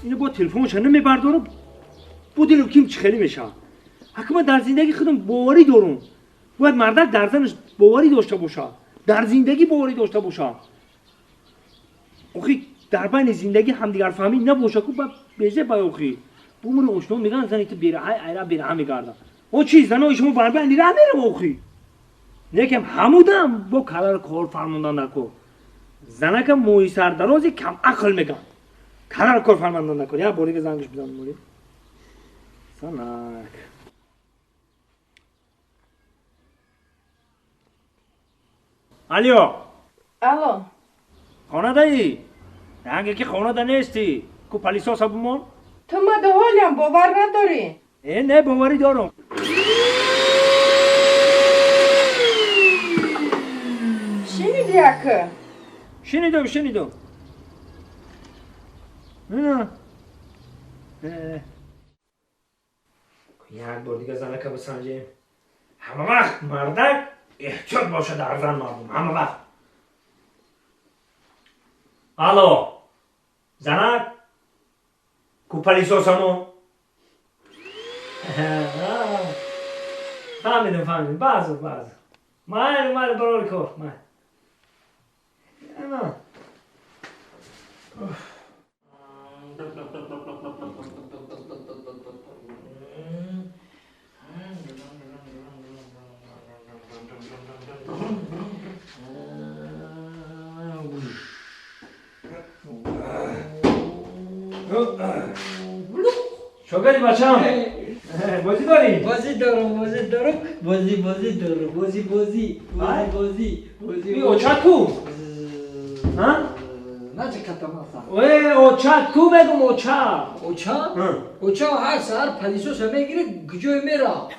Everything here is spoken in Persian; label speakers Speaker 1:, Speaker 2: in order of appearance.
Speaker 1: اینو با تلفنش نمیبردارم بودیم کیم خیلی میشه حکما در زندگی خودم باوری دارم باید مردک در زنش باوری داشته باشه در زندگی باوری داشته باشه اخی در بین زندگی همدیگر فهمی نباشه که بیزه بای اخی بومون اشنو میگن زنی تو بیره ایرا بیره میگردن او چی زنای شما بر بین را میره اخی لیکن همودم با کلار کار فرماندن نکو زنکم موی سر درازی کم عقل میگن کلار کار فرماندن نکو یا بوری که زنگش بزن موری سنک الو
Speaker 2: الو
Speaker 1: خانه دایی؟ رنگه که خانه دا نیستی کو پلیسا سبمون؟
Speaker 2: تو مدهولیم باور نداری
Speaker 1: نه باوری دارم
Speaker 2: شنیدی اکه؟
Speaker 1: شنیدم نه یک بار دیگه زنکه بسنجیم همه وقت مردک احتیاط باشه در زن مردم همه وقت الو زنک کو پلیساسمو فهمیدم بعض مال برای کار مال شکری بچم بازی داری؟
Speaker 3: بازی دارم بازی
Speaker 1: اوچت کو؟
Speaker 3: نه چه کتم هستم
Speaker 1: اوچت کو بگم اوچت
Speaker 3: اوچا هر سهر پلیسوس میگیره گجوی میرا